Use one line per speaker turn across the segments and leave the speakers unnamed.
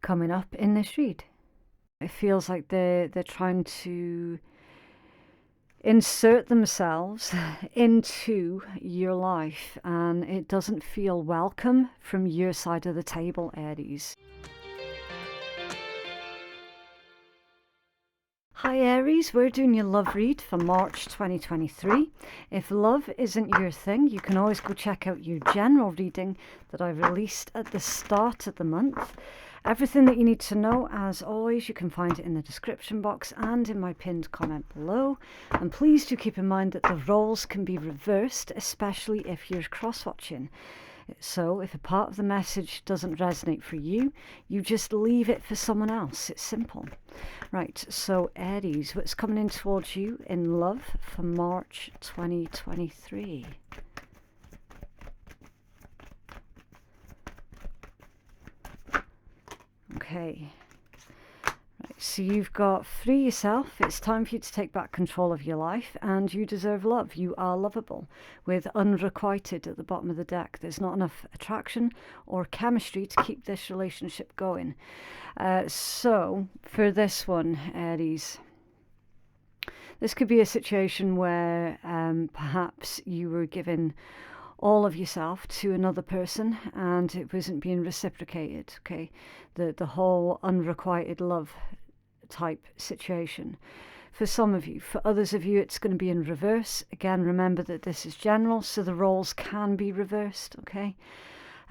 coming up in this read. It feels like they're trying to insert themselves into your life, and it doesn't feel welcome from your side of the table, Aries. Hi Aries, we're doing your love read for March 2023. If love isn't your thing, you can always go check out your general reading that I released at the start of the month. Everything that you need to know, as always, you can find it in the description box and in my pinned comment below. And please do keep in mind that the roles can be reversed, especially if you're cross-watching. So if a part of the message doesn't resonate for you, you just leave it for someone else. It's simple. Right, so Aries, what's coming in towards you in love for March 2023? Okay. Right, so you've got free yourself. It's time for you to take back control of your life, and you deserve love. You are lovable, with unrequited at the bottom of the deck. There's not enough attraction or chemistry to keep this relationship going. So for this one, Aries, this could be a situation where perhaps you were given all of yourself to another person and it wasn't being reciprocated. Okay, the whole unrequited love type situation for some of you. For others of you, it's going to be in reverse. Again, remember that this is general, so the roles can be reversed. Okay,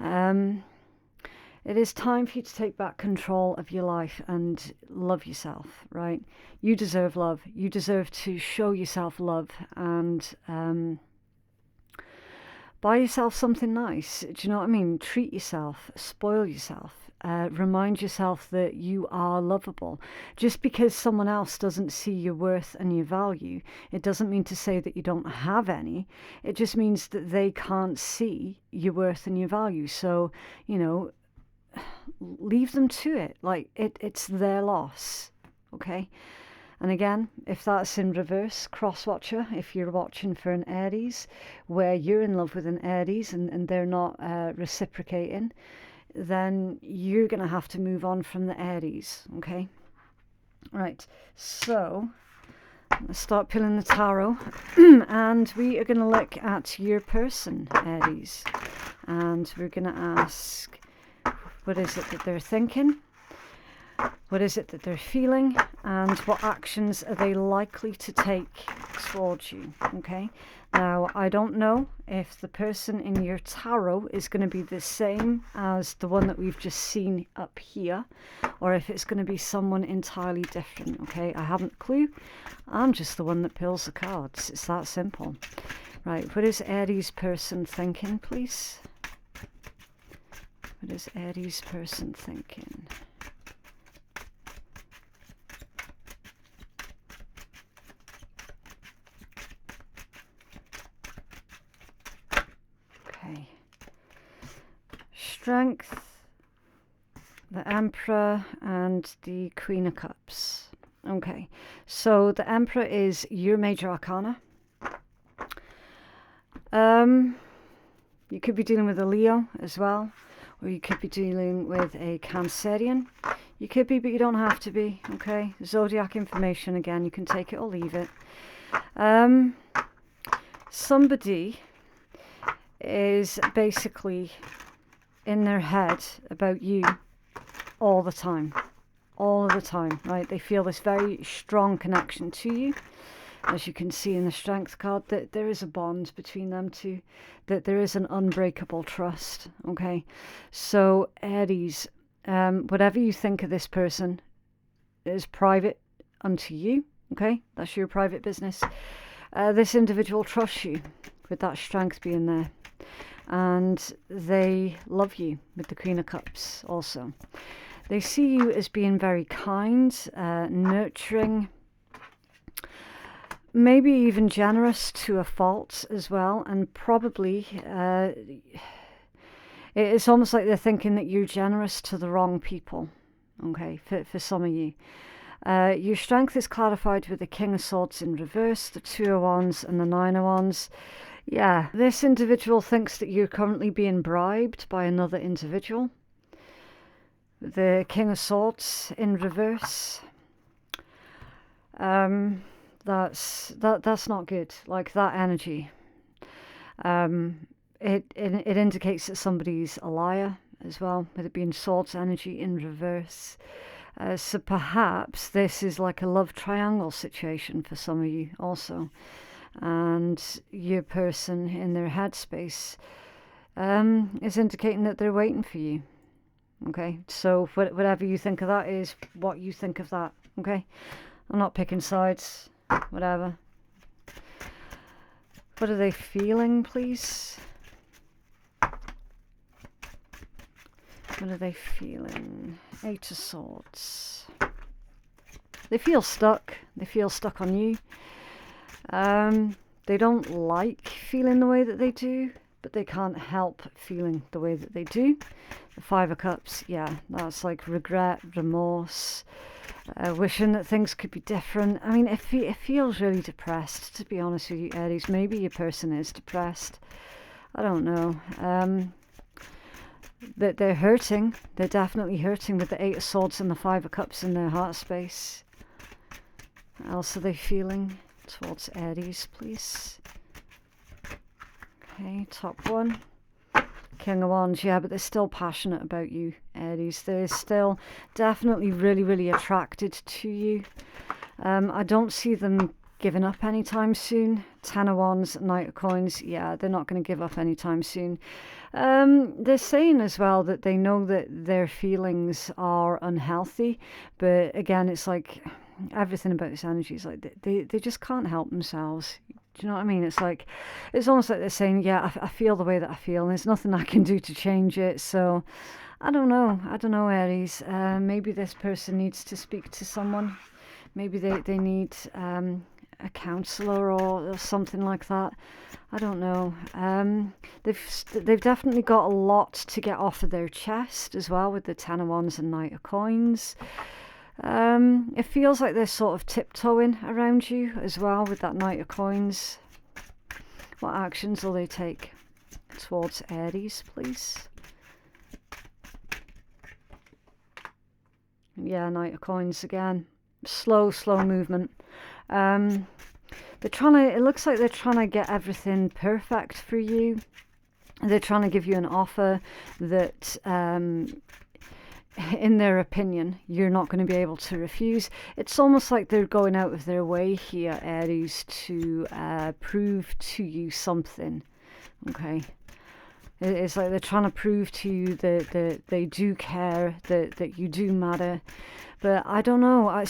it is time for you to take back control of your life and love yourself, right? You deserve love. You deserve to show yourself love and buy yourself something nice. Do you know what I mean? Treat yourself, spoil yourself, remind yourself that you are lovable. Just because someone else doesn't see your worth and your value, it doesn't mean to say that you don't have any. It just means that they can't see your worth and your value. So, you know, leave them to it. Like, it's their loss, okay? And again, if that's in reverse, cross-watcher, if you're watching for an Aries, where you're in love with an Aries and they're not reciprocating, then you're going to have to move on from the Aries, okay? Right, so let's start pulling the tarot. And we are going to look at your person, Aries. And we're going to ask, what is it that they're thinking? What is it that they're feeling, and what actions are they likely to take towards you? Okay, now I don't know if the person in your tarot is going to be the same as the one that we've just seen up here, or if it's going to be someone entirely different. Okay, I haven't a clue. I'm just the one that pulls the cards. It's that simple. Right, what is Aries person thinking, please? What is Aries person thinking? Strength, the Emperor, and the Queen of Cups. Okay, so the Emperor is your major arcana. You could be dealing with a Leo as well, or you could be dealing with a Cancerian. You could be, but you don't have to be. Okay, zodiac information, again, you can take it or leave it. Somebody is basically in their head about you all the time, right? They feel this very strong connection to you, as you can see in the Strength card, that there is a bond between them two, that there is an unbreakable trust. Okay, so Aries, whatever you think of this person is private unto you. Okay, that's your private business. This individual trusts you, with that strength being there. And they love you, with the Queen of Cups also. They see you as being very kind, nurturing, maybe even generous to a fault as well. And probably it's almost like they're thinking that you're generous to the wrong people, okay, for some of you. Your strength is clarified with the King of Swords in reverse, the Two of Wands and the Nine of Wands. Yeah, this individual thinks that you're currently being bribed by another individual. The King of Swords in reverse. That's not good. Like, that energy. It indicates that somebody's a liar as well, with it being Swords energy in reverse. So perhaps this is like a love triangle situation for some of you also. And your person in their headspace is indicating that they're waiting for you. Okay, so whatever you think of that is what you think of that. Okay, I'm not picking sides, whatever. What are they feeling, please? What are they feeling? Eight of Swords. They feel stuck. They feel stuck on you. They don't like feeling the way that they do, but they can't help feeling the way that they do. The Five of Cups, yeah, that's like regret, remorse, wishing that things could be different. I mean, it feels really depressed, to be honest with you, Aries. Maybe your person is depressed. I don't know. That they're hurting. They're definitely hurting with the Eight of Swords and the Five of Cups in their heart space. What else are they feeling towards Aries, please? Okay, top one. King of Wands, yeah, but they're still passionate about you, Aries. They're still definitely really, really attracted to you. I don't see them giving up anytime soon. Ten of Wands, Knight of Coins, yeah, they're not going to give up anytime soon. They're saying as well that they know that their feelings are unhealthy, but again, it's like everything about this energy is like they just can't help themselves. Do you know what I mean? It's like, it's almost like they're saying, yeah, I feel the way that I feel, and there's nothing I can do to change it. So I don't know, Aries. Maybe this person needs to speak to someone. Maybe they need a counsellor or something like that. I don't know. They've definitely got a lot to get off of their chest as well, with the Ten of Wands and Knight of Coins. It feels like they're sort of tiptoeing around you as well with that Knight of Coins. What actions will they take towards Aries, please? Yeah, Knight of Coins again. Slow movement. They're trying to, it looks like they're trying to get everything perfect for you. They're trying to give you an offer that, in their opinion, you're not going to be able to refuse. It's almost like they're going out of their way here, Aries, to prove to you something. Okay. It's like they're trying to prove to you that they do care, that you do matter. But I don't know. I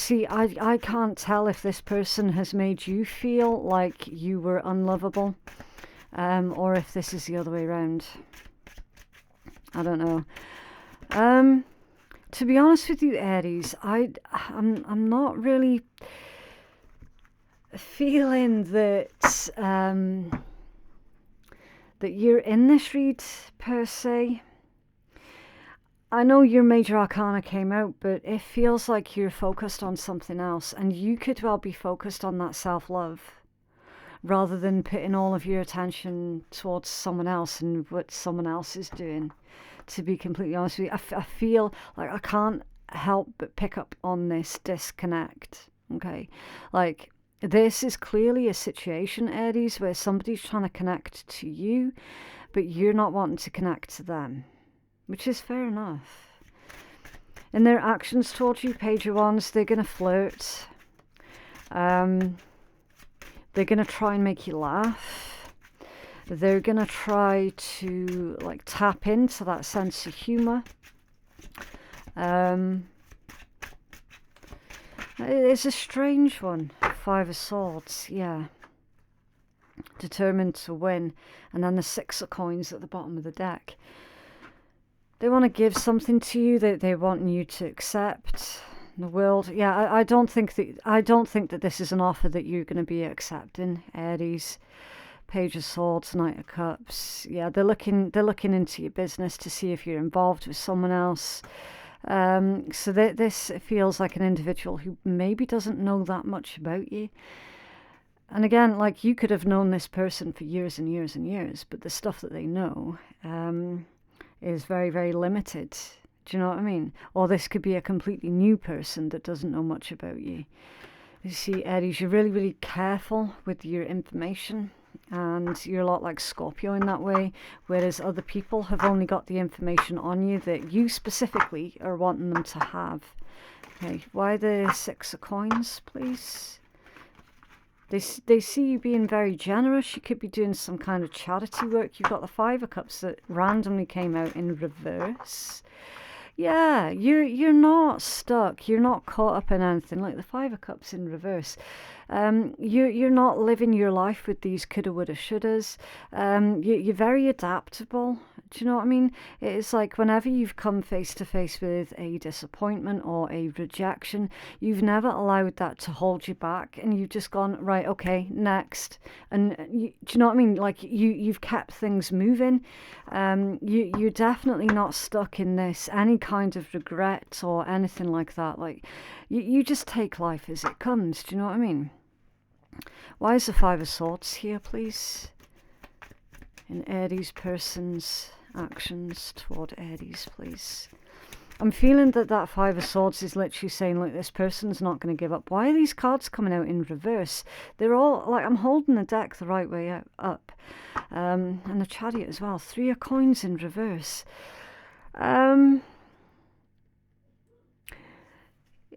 can't tell if this person has made you feel like you were unlovable, or if this is the other way around. I don't know. To be honest with you, Aries, I'm not really feeling that that you're in this read per se. I know your major arcana came out, but it feels like you're focused on something else, and you could well be focused on that self-love rather than putting all of your attention towards someone else and what someone else is doing. To be completely honest with you, I feel like I can't help but pick up on this disconnect. Okay, like, this is clearly a situation, Aries, where somebody's trying to connect to you, but you're not wanting to connect to them, which is fair enough. In their actions towards you, Page of Wands, they're going to flirt. They're going to try and make you laugh. They're going to try to, like, tap into that sense of humour. It's a strange one. Five of Swords, yeah. Determined to win. And then the Six of Coins at the bottom of the deck. They want to give something to you that they want you to accept. The world, yeah. I don't think that this is an offer that you're going to be accepting, Aries. Page of Swords, Knight of Cups. Yeah, they're looking into your business to see if you're involved with someone else. So this feels like an individual who maybe doesn't know that much about you. And again, like, you could have known this person for years and years and years, but the stuff that they know is very, very limited. Do you know what I mean? Or this could be a completely new person that doesn't know much about you. You see, Aries, you're really, really careful with your information, and you're a lot like Scorpio in that way, whereas other people have only got the information on you that you specifically are wanting them to have. Okay, why the Six of Coins, please? They see you being very generous. You could be doing some kind of charity work. You've got the Five of Cups that randomly came out in reverse. Yeah, you're not stuck. You're not caught up in anything. Like the Five of Cups in reverse. You're not living your life with these coulda, woulda, shouldas. You're very adaptable. Do you know what I mean? It's like whenever you've come face to face with a disappointment or a rejection, you've never allowed that to hold you back, and you've just gone, right, okay, next. And do you know what I mean? Like you've kept things moving. You're definitely not stuck in this any kind of regret or anything like that. Like you just take life as it comes. Do you know what I mean? Why is the Five of Swords here, please? In Aries person's actions toward Aries, please. I'm feeling that that Five of Swords is literally saying, like, this person's not going to give up. Why are these cards coming out in reverse? They're all, like, I'm holding the deck the right way up. And the Chariot as well. Three of Coins in reverse.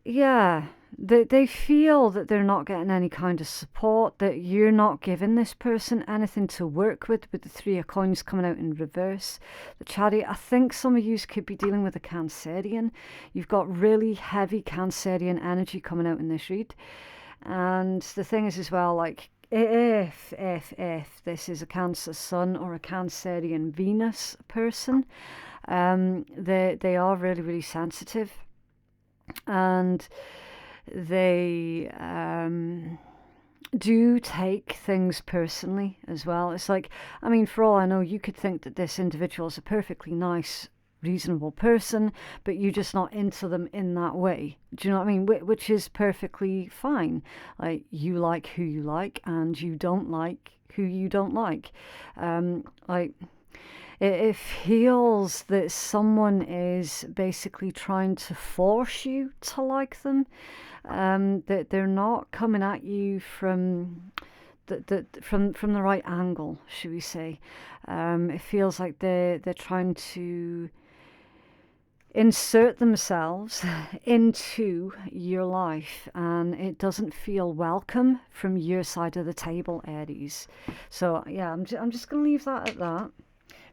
Yeah. They feel that they're not getting any kind of support, that you're not giving this person anything to work with the Three of Coins coming out in reverse. The Chariot, I think some of you could be dealing with a Cancerian. You've got really heavy Cancerian energy coming out in this read. And the thing is as well, like, if this is a Cancer Sun or a Cancerian Venus person, they are really, really sensitive. And they do take things personally as well. It's like, I mean, for all I know, you could think that this individual is a perfectly nice, reasonable person, but you're just not into them in that way. Do you know what I mean? Which is perfectly fine. Like, you like who you like, and you don't like who you don't like. Like, it feels that someone is basically trying to force you to like them. That they're not coming at you from the right angle, should we say? It feels like they're trying to insert themselves into your life, and it doesn't feel welcome from your side of the table, Aries. So yeah, I'm just going to leave that at that.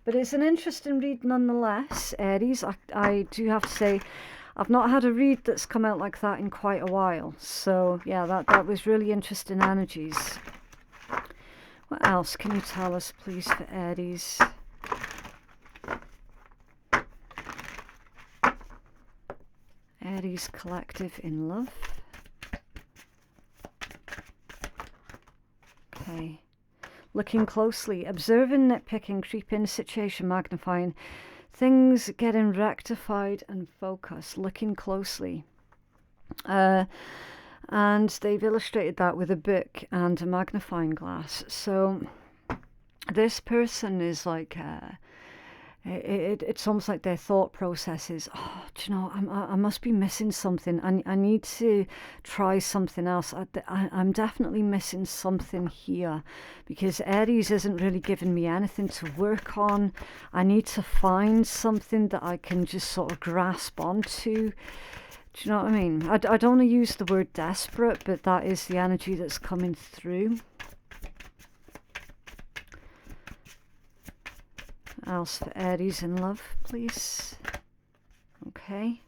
But it's an interesting read nonetheless, Aries. I do have to say, I've not had a read that's come out like that in quite a while. So yeah, that was really interesting energies. What else can you tell us, please, for Aries? Aries collective in love. Okay. Looking closely, observing, nitpicking, creeping, situation magnifying, things getting rectified and focused, looking closely. And they've illustrated that with a book and a magnifying glass. So this person is like, it's almost like their thought process is, oh, do you know, I must be missing something. I need to try something else. I'm definitely missing something here, because Aries isn't really giving me anything to work on. I need to find something that I can just sort of grasp onto. Do you know what I mean? I don't want to use the word desperate, but that is the energy that's coming through. Else for Aries in love, please. Okay.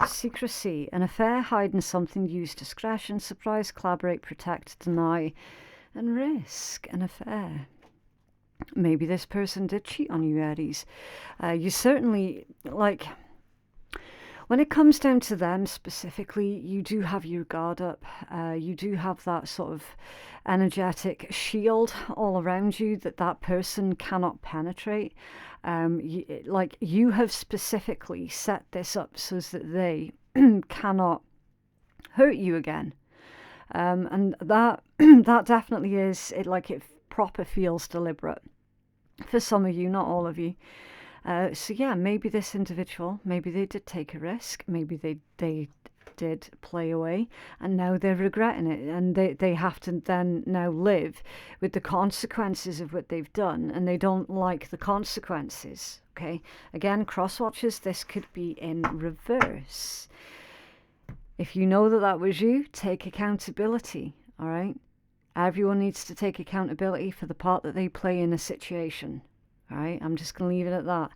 Secrecy, an affair, hiding something, use discretion, surprise, collaborate, protect, deny, and risk an affair. Maybe this person did cheat on you, Aries. You certainly, like, when it comes down to them specifically, you do have your guard up. You do have that sort of energetic shield all around you that person cannot penetrate. You have specifically set this up so that they cannot hurt you again. And that that definitely is, it proper feels deliberate. For some of you, not all of you. So yeah, maybe this individual, maybe they did take a risk, maybe they did play away, and now they're regretting it, and they have to then now live with the consequences of what they've done, and they don't like the consequences. Okay, again, cross watchers, this could be in reverse. If you know that that was you, take accountability. All right, everyone needs to take accountability for the part that they play in a situation. All right, I'm just going to leave it at that.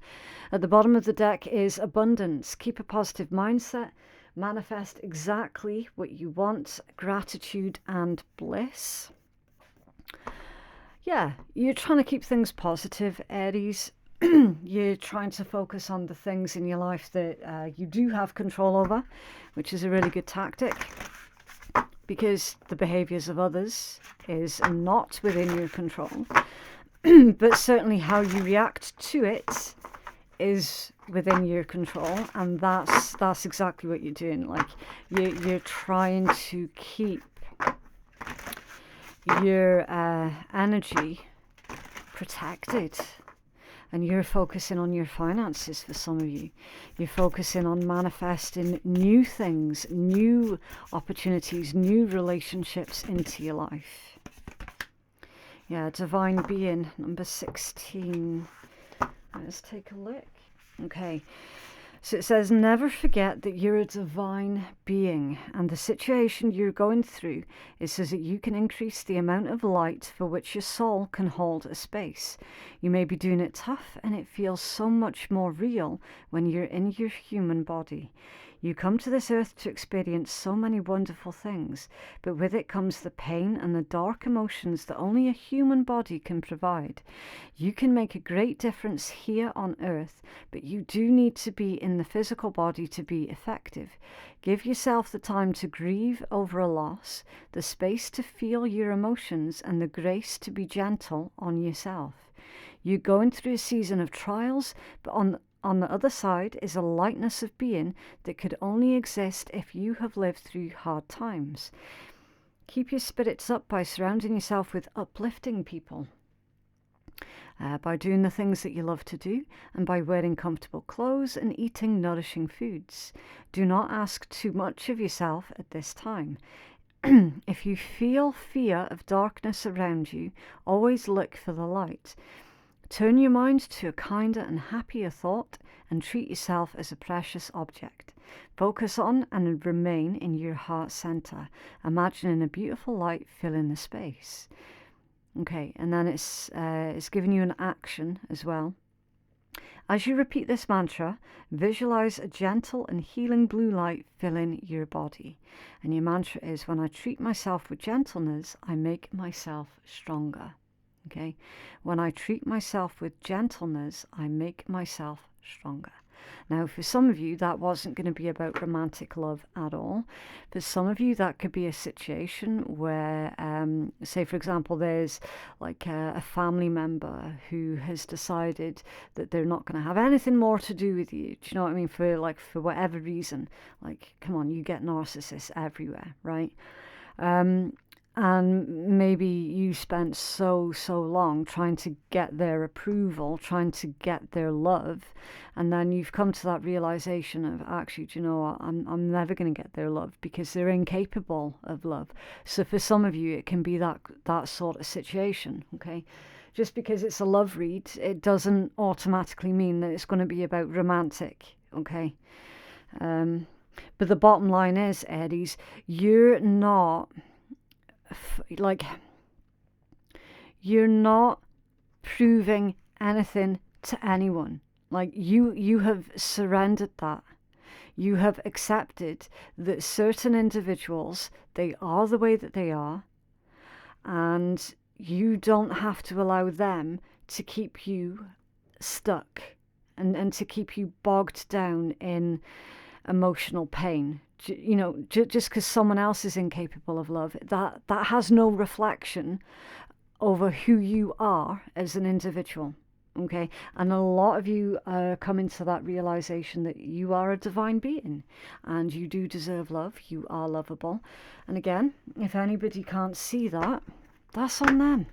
At the bottom of the deck is abundance. Keep a positive mindset. Manifest exactly what you want. Gratitude and bliss. Yeah, you're trying to keep things positive, Aries. You're trying to focus on the things in your life that you do have control over, which is a really good tactic, because the behaviors of others is not within your control. But certainly how you react to it is within your control, and that's exactly what you're doing. Like you're trying to keep your energy protected, and you're focusing on your finances. For some of you, you're focusing on manifesting new things, new opportunities, new relationships into your life. Yeah, divine being, number 16. Let's take a look. Okay, so it says, never forget that you're a divine being, and the situation you're going through is so that you can increase the amount of light for which your soul can hold a space. You may be doing it tough, and it feels so much more real when you're in your human body. You come to this earth to experience so many wonderful things, but with it comes the pain and the dark emotions that only a human body can provide. You can make a great difference here on earth, but you do need to be in the physical body to be effective. Give yourself the time to grieve over a loss, the space to feel your emotions, and the grace to be gentle on yourself. You're going through a season of trials, but on the other side is a lightness of being that could only exist if you have lived through hard times. Keep your spirits up by surrounding yourself with uplifting people, by doing the things that you love to do, and by wearing comfortable clothes and eating nourishing foods. Do not ask too much of yourself at this time. If you feel fear of darkness around you, always look for the light. Turn your mind to a kinder and happier thought, and treat yourself as a precious object. Focus on and remain in your heart center, imagining a beautiful light filling the space. Okay, and then it's giving you an action as well. As you repeat this mantra, visualize a gentle and healing blue light filling your body. And your mantra is, when I treat myself with gentleness, I make myself stronger. Okay, when I treat myself with gentleness, I make myself stronger. Now, for some of you, that wasn't going to be about romantic love at all. For some of you, that could be a situation where, say, for example, there's like a family member who has decided that they're not going to have anything more to do with you. Do you know what I mean? For whatever reason, like, come on, you get narcissists everywhere, right? And maybe you spent so long trying to get their approval, trying to get their love, and then you've come to that realization of, actually, do you know what, I'm never going to get their love because they're incapable of love. So for some of you, it can be that sort of situation, okay? Just because it's a love read, it doesn't automatically mean that it's going to be about romantic, okay? But the bottom line is, Aries, you're not proving anything to anyone. Like, you have surrendered that. You have accepted that certain individuals, they are the way that they are, and you don't have to allow them to keep you stuck and to keep you bogged down in emotional pain. You know, just because someone else is incapable of love, that has no reflection over who you are as an individual. Okay, and a lot of you are coming to that realization that you are a divine being and you do deserve love. You are lovable. And again, if anybody can't see that, that's on them.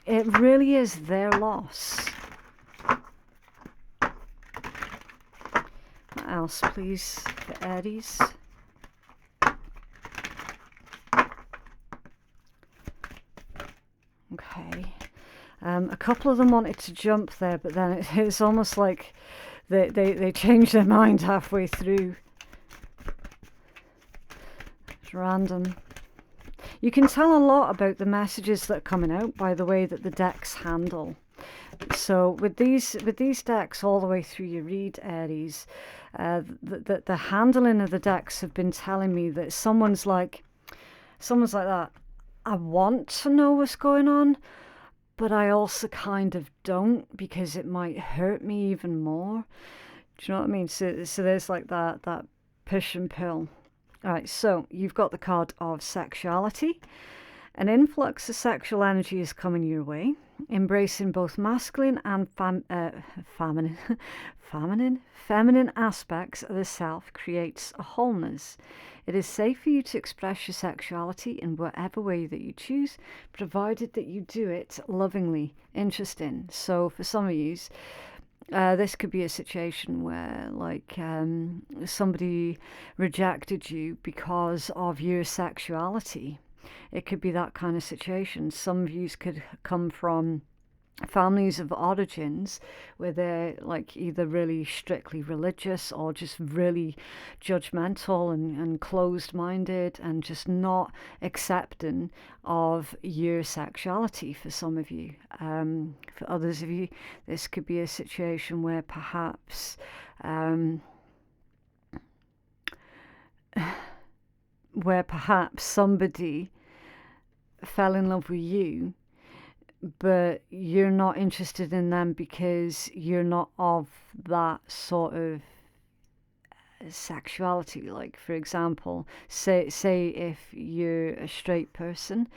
It really is their loss. else, please, for Aries? Okay. A couple of them wanted to jump there, but then it's almost like they changed their mind halfway through. It's random. You can tell a lot about the messages that are coming out by the way that the decks handle. So with these decks all the way through your read, Aries, the handling of the decks have been telling me that someone's like that. I want to know what's going on, but I also kind of don't, because it might hurt me even more. Do you know what I mean? So there's like that push and pull. All right, so you've got the card of sexuality. An influx of sexual energy is coming your way. Embracing both masculine and feminine aspects of the self creates a wholeness. It is safe for you to express your sexuality in whatever way that you choose, provided that you do it lovingly. Interesting. So for some of you, this could be a situation where, like, somebody rejected you because of your sexuality. It could be that kind of situation. Some of you could come from families of origins where they're like either really strictly religious or just really judgmental and closed-minded and just not accepting of your sexuality. For some of you, for others of you, this could be a situation where perhaps somebody fell in love with you, but you're not interested in them because you're not of that sort of sexuality. Like, for example, say if you're a straight person,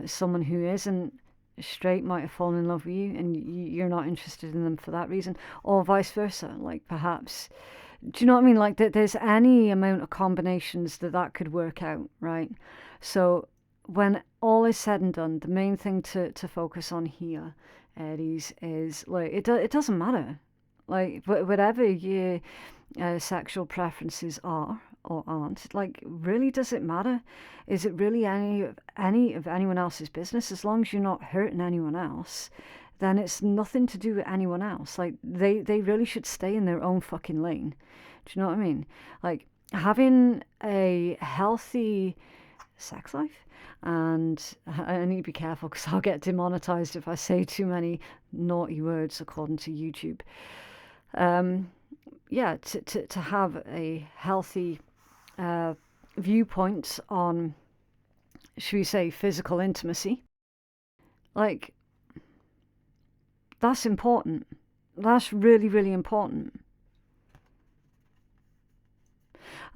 someone who isn't straight might have fallen in love with you and you're not interested in them for that reason, or vice versa. Like, perhaps, do you know what I mean? Like, there's any amount of combinations that could work out, right? So when all is said and done, the main thing to focus on here, Aries, is like it doesn't matter. Like, whatever your sexual preferences are or aren't, like, really, does it matter? Is it really any of anyone else's business? As long as you're not hurting anyone else, then it's nothing to do with anyone else. Like, they really should stay in their own fucking lane. Do you know what I mean? Like, having a healthy sex life, and I need to be careful because I'll get demonetized if I say too many naughty words according to YouTube. Yeah, to have a healthy viewpoint on, should we say, physical intimacy, like, that's important. That's really, really important.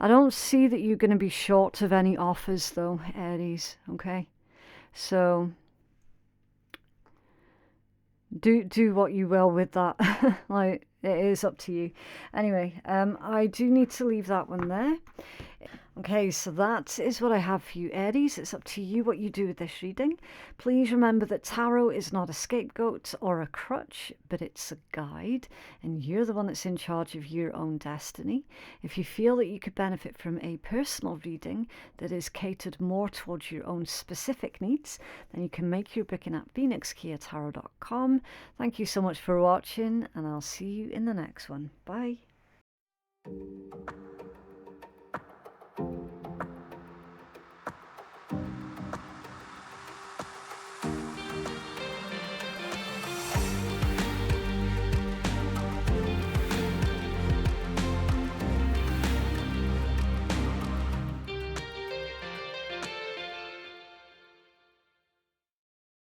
I don't see that you're going to be short of any offers, though, Aries, okay? So do what you will with that. Like, it is up to you. Anyway, I do need to leave that one there. Okay, so that is what I have for you, Aries. It's up to you what you do with this reading. Please remember that tarot is not a scapegoat or a crutch, but it's a guide, and you're the one that's in charge of your own destiny. If you feel that you could benefit from a personal reading that is catered more towards your own specific needs, then you can make your booking at phoenixkeiatarot.com. Thank you so much for watching, and I'll see you in the next one. Bye.